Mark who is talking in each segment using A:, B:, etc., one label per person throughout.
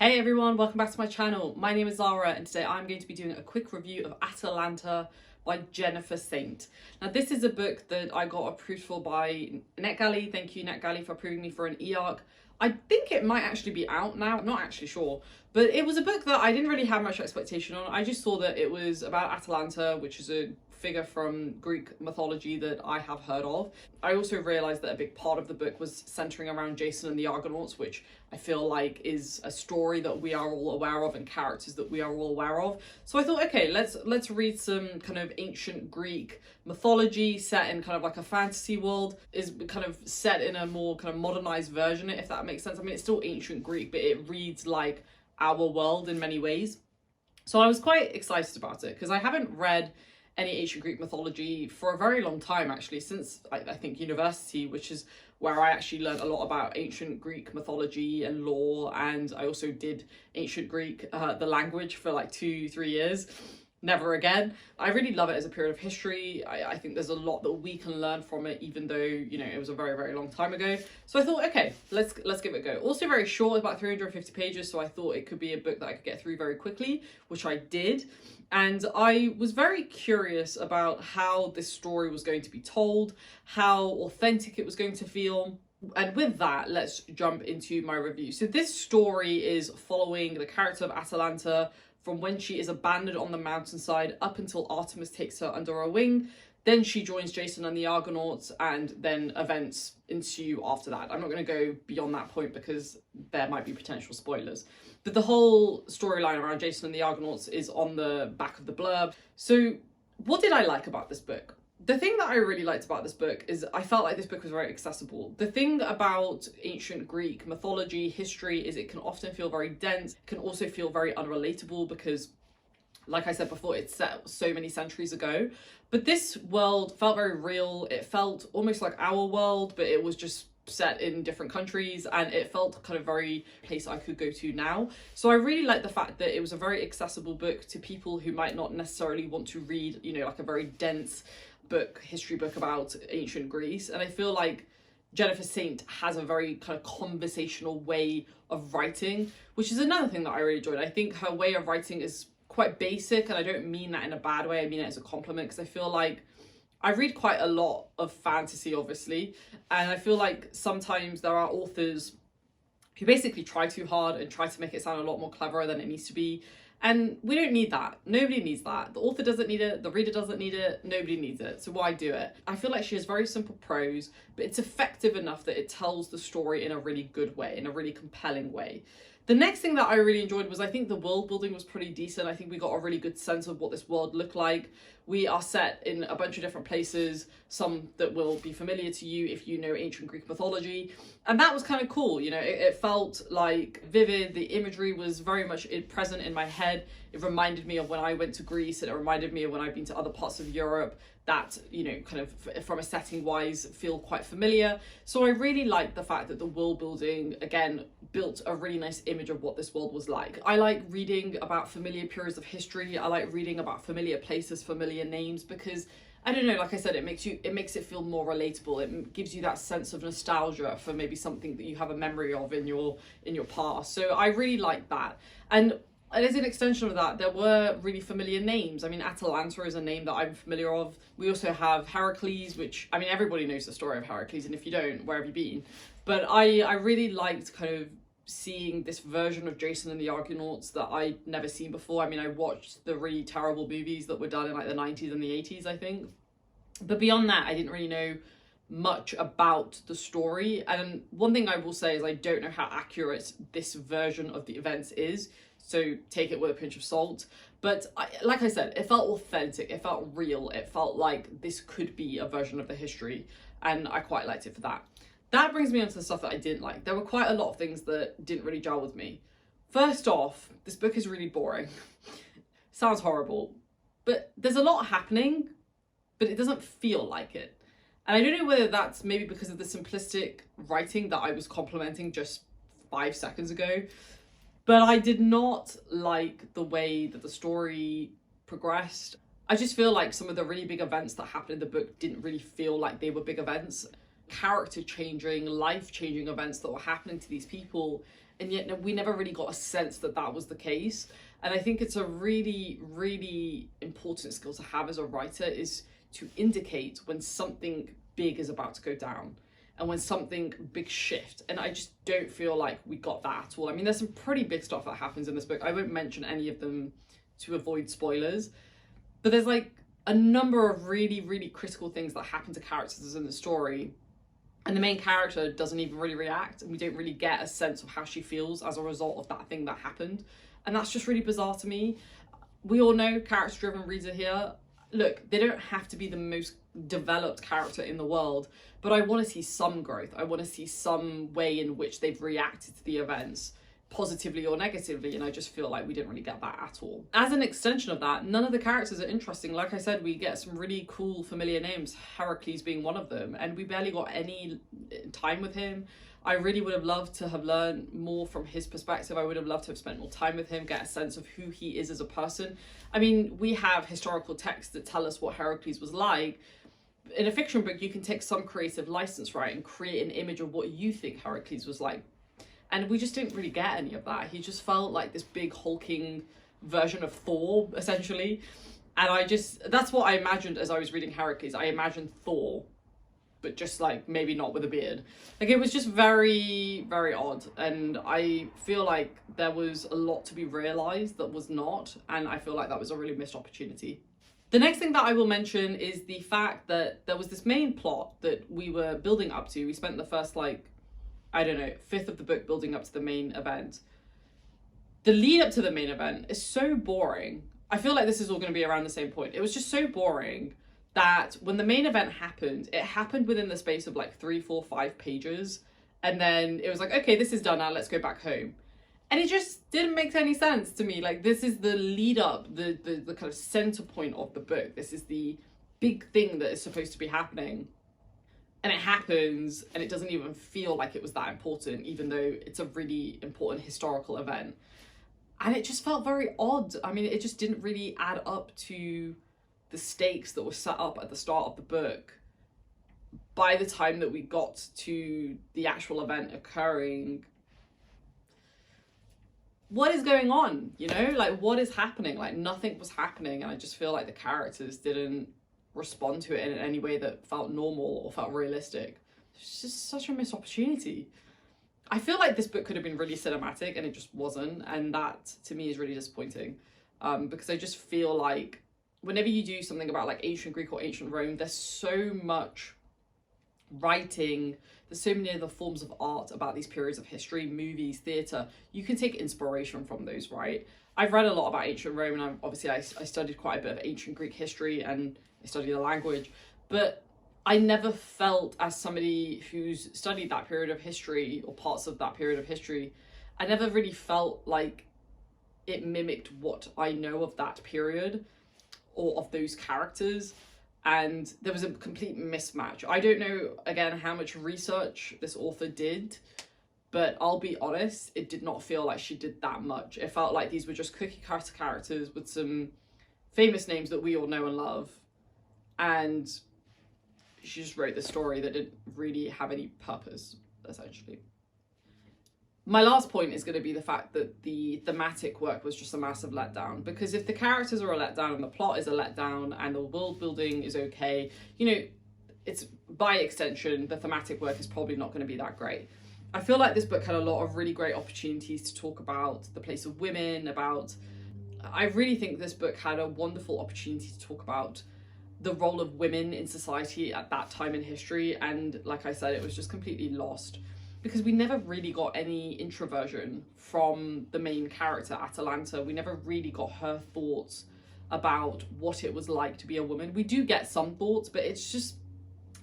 A: Hey everyone, welcome back to my channel. My name is Zara and today I'm going to be doing a quick review of Atalanta by Jennifer Saint. Now this is a book that I got approved for by NetGalley. Thank you NetGalley for approving me for an e-arc. I think it might actually be out now, I'm not actually sure. But it was a book that I didn't really have much expectation on. I just saw that it was about Atalanta, which is a figure from Greek mythology that I have heard of. I also realised that a big part of the book was centering around Jason and the Argonauts, which I feel like is a story that we are all aware of and characters that we are all aware of. So I thought, okay, let's read some kind of ancient Greek mythology set in kind of like a fantasy world, is kind of set in a more kind of modernized version, if that makes sense. I mean, it's still ancient Greek, but it reads like our world in many ways. So I was quite excited about it because I haven't read any ancient Greek mythology for a very long time, actually, since I think university, which is where I actually learned a lot about ancient Greek mythology and lore. And I also did ancient Greek, the language, for like 2-3 years. Never again. I really love it as a period of history. I think there's a lot that we can learn from it, even though, you know, it was a very, very long time ago. So I thought, okay, let's give it a go. Also very short, about 350 pages. So I thought it could be a book that I could get through very quickly, which I did. And I was very curious about how this story was going to be told, how authentic it was going to feel. And with that, let's jump into my review. So this story is following the character of Atalanta from when she is abandoned on the mountainside up until Artemis takes her under her wing. Then she joins Jason and the Argonauts, and then events ensue after that. I'm not going to go beyond that point because there might be potential spoilers. But the whole storyline around Jason and the Argonauts is on the back of the blurb. So what did I like about this book? The thing that I really liked about this book is I felt like this book was very accessible. The thing about ancient Greek mythology, history, is it can often feel very dense. It can also feel very unrelatable because, like I said before, it's set so many centuries ago. But this world felt very real. It felt almost like our world, but it was just set in different countries, and it felt kind of very place I could go to now. So I really like the fact that it was a very accessible book to people who might not necessarily want to read, you know, like a very dense book, history book about ancient Greece. And I feel like Jennifer Saint has a very kind of conversational way of writing, which is another thing that I really enjoyed. I think her way of writing is quite basic, and I don't mean that in a bad way. I mean it as a compliment, because I feel like I read quite a lot of fantasy, obviously, and I feel like sometimes there are authors who basically try too hard and try to make it sound a lot more cleverer than it needs to be. And we don't need that. Nobody needs that. The author doesn't need it. The reader doesn't need it. Nobody needs it. So why do it? I feel like she has very simple prose, but it's effective enough that it tells the story in a really good way, in a really compelling way. The next thing that I really enjoyed was, I think the world building was pretty decent. I think we got a really good sense of what this world looked like. We are set in a bunch of different places, some that will be familiar to you if you know ancient Greek mythology. And that was kind of cool. You know, it felt like vivid. The imagery was very much present in my head. It reminded me of when I went to Greece, and it reminded me of when I've been to other parts of Europe that, you know, kind of from a setting wise feel quite familiar. So I really liked the fact that the world building, again, built a really nice image of what this world was like. I like reading about familiar periods of history. I like reading about familiar places, familiar names, because I don't know, like I said, it makes it feel more relatable. It gives you that sense of nostalgia for maybe something that you have a memory of in your past. So I really like that. And as an extension of that, there were really familiar names. I mean, Atalanta is a name that I'm familiar of. We also have Heracles, which, I mean, everybody knows the story of Heracles, and if you don't, where have you been? But I really liked kind of seeing this version of Jason and the Argonauts that I'd never seen before. I mean, I watched the really terrible movies that were done in like the 90s and the 80s, I think. But beyond that, I didn't really know much about the story. And one thing I will say is I don't know how accurate this version of the events is. So take it with a pinch of salt. But like I said, it felt authentic. It felt real. It felt like this could be a version of the history. And I quite liked it for that. That brings me on to the stuff that I didn't like. There were quite a lot of things that didn't really gel with me. First off, this book is really boring. Sounds horrible. But there's a lot happening, but it doesn't feel like it. And I don't know whether that's maybe because of the simplistic writing that I was complimenting just 5 seconds ago. But I did not like the way that the story progressed. I just feel like some of the really big events that happened in the book didn't really feel like they were big events. Character changing, life changing events that were happening to these people and yet we never really got a sense that that was the case. And I think it's a really, really important skill to have as a writer, is to indicate when something big is about to go down and when something big shift. And I just don't feel like we got that at all. I mean, there's some pretty big stuff that happens in this book. I won't mention any of them to avoid spoilers, but there's like a number of really, really critical things that happen to characters in the story, and the main character doesn't even really react, and we don't really get a sense of how she feels as a result of that thing that happened. And that's just really bizarre to me. We all know character-driven reader here. Look, they don't have to be the most developed character in the world, but I want to see some growth. I want to see some way in which they've reacted to the events, positively or negatively, and I just feel like we didn't really get that at all. As an extension of that, none of the characters are interesting. Like I said, we get some really cool familiar names, Heracles being one of them, and we barely got any time with him. I really would have loved to have learned more from his perspective. I would have loved to have spent more time with him, get a sense of who he is as a person. I mean, we have historical texts that tell us what Heracles was like. In a fiction book, you can take some creative license, right, and create an image of what you think Heracles was like. And we just didn't really get any of that. He just felt like this big hulking version of Thor, essentially. And that's what I imagined as I was reading Heracles. I imagined Thor, but just like maybe not with a beard. Like, it was just very, very odd. And I feel like there was a lot to be realized that was not. And I feel like that was a really missed opportunity. The next thing that I will mention is the fact that there was this main plot that we were building up to. We spent the first, like, I don't know, fifth of the book building up to the main event. The lead up to the main event is so boring. I feel like this is all going to be around the same point. It was just so boring that when the main event happened, it happened within the space of like 3, 4, 5 pages. And then it was like, okay, this is done now, let's go back home. And it just didn't make any sense to me. Like, this is the lead up, the kind of center point of the book. This is the big thing that is supposed to be happening. And it happens, and it doesn't even feel like it was that important, even though it's a really important historical event. And it just felt very odd. I mean, it just didn't really add up to the stakes that were set up at the start of the book. By the time that we got to the actual event occurring, what is going on? You know, like, what is happening? Like, nothing was happening, and I just feel like the characters didn't respond to it in any way that felt normal or felt realistic. It's just such a missed opportunity. I feel like this book could have been really cinematic, and it just wasn't, and that to me is really disappointing, because I just feel like whenever you do something about like ancient Greek or ancient Rome, there's so much writing, there's so many other forms of art about these periods of history, movies, theatre. You can take inspiration from those, right? I've read a lot about ancient Rome, and I studied quite a bit of ancient Greek history, and I studied the language, but I never felt, as somebody who's studied that period of history or parts of that period of history, I never really felt like it mimicked what I know of that period or of those characters. And there was a complete mismatch. I don't know, again, how much research this author did, but I'll be honest, it did not feel like she did that much. It felt like these were just cookie cutter characters with some famous names that we all know and love. And she just wrote this story that didn't really have any purpose, essentially. My last point is going to be the fact that the thematic work was just a massive letdown, because if the characters are a letdown and the plot is a letdown and the world building is okay, you know, it's by extension, the thematic work is probably not going to be that great. I feel like this book had a lot of really great opportunities to talk about the place of women, I really think this book had a wonderful opportunity to talk about the role of women in society at that time in history, and like I said, it was just completely lost because we never really got any introversion from the main character, Atalanta. We never really got her thoughts about what it was like to be a woman. We do get some thoughts, but it's just,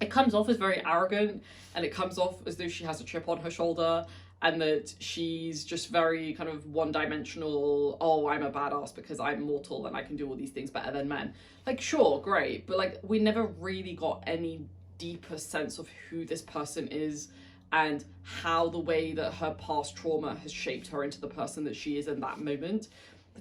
A: it comes off as very arrogant, and it comes off as though she has a chip on her shoulder, and that she's just very kind of one-dimensional, oh, I'm a badass because I'm mortal and I can do all these things better than men. Like, sure, great, but like, we never really got any deeper sense of who this person is and how the way that her past trauma has shaped her into the person that she is in that moment.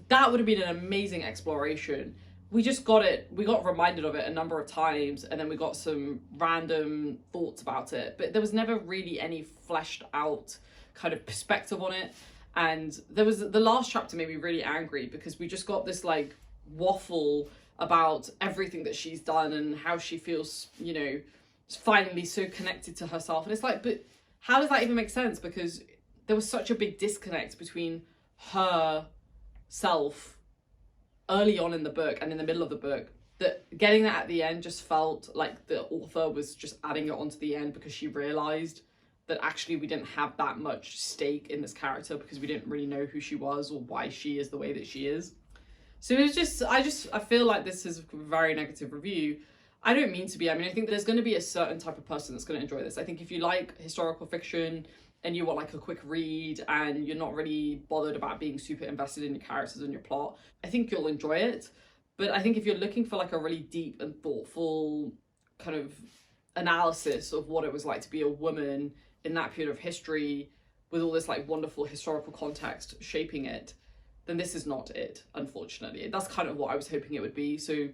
A: That would have been an amazing exploration. We just got it, we got reminded of it a number of times, and then we got some random thoughts about it, but there was never really any fleshed out kind of perspective on it. And there was the last chapter made me really angry because we just got this like waffle about everything that she's done and how she feels, you know, finally so connected to herself. And it's like, but how does that even make sense? Because there was such a big disconnect between her self early on in the book and in the middle of the book, that getting that at the end just felt like the author was just adding it onto the end because she realized that actually we didn't have that much stake in this character because we didn't really know who she was or why she is the way that she is. So it was just, I feel like this is a very negative review. I don't mean to be. I mean, I think there's going to be a certain type of person that's going to enjoy this. I think if you like historical fiction and you want like a quick read and you're not really bothered about being super invested in your characters and your plot, I think you'll enjoy it. But I think if you're looking for like a really deep and thoughtful kind of analysis of what it was like to be a woman in that period of history with all this like wonderful historical context shaping it, then this is not it, unfortunately. That's kind of what I was hoping it would be. So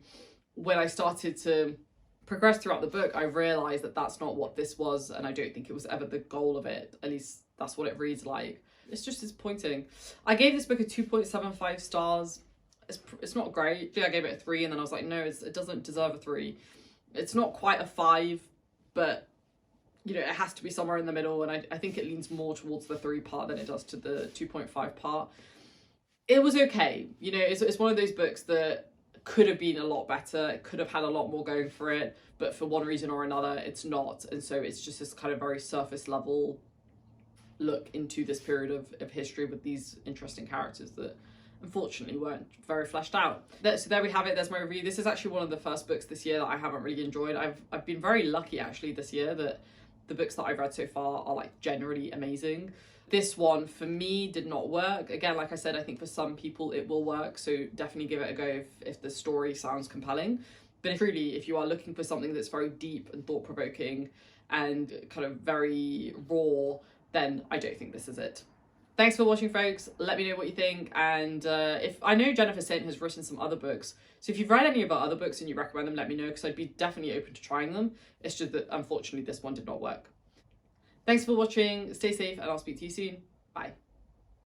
A: when I started to progress throughout the book, I realized that that's not what this was, and I don't think it was ever the goal of it. At least that's what it reads like. It's just disappointing. I gave this book a 2.75 stars. It's not great. I gave it a 3 and then I was like, no, it doesn't deserve a 3. It's not quite a 5, but you know, it has to be somewhere in the middle, and I think it leans more towards the 3 part than it does to the 2.5 part. It was okay. You know, it's one of those books that could have been a lot better. It could have had a lot more going for it, but for one reason or another, it's not. And so it's just this kind of very surface level look into this period of history with these interesting characters that unfortunately weren't very fleshed out. So there we have it. There's my review. This is actually one of the first books this year that I haven't really enjoyed. I've been very lucky actually this year that the books that I've read so far are like generally amazing. This one for me did not work. Again, like I said, I think for some people it will work, so definitely give it a go if the story sounds compelling. But if you are looking for something that's very deep and thought-provoking and kind of very raw, then I don't think this is it. Thanks for watching, folks. Let me know what you think. And if I know Jennifer Saint has written some other books, so if you've read any of her other books and you recommend them, let me know, because I'd be definitely open to trying them. It's just that unfortunately this one did not work. Thanks for watching. Stay safe and I'll speak to you soon. Bye.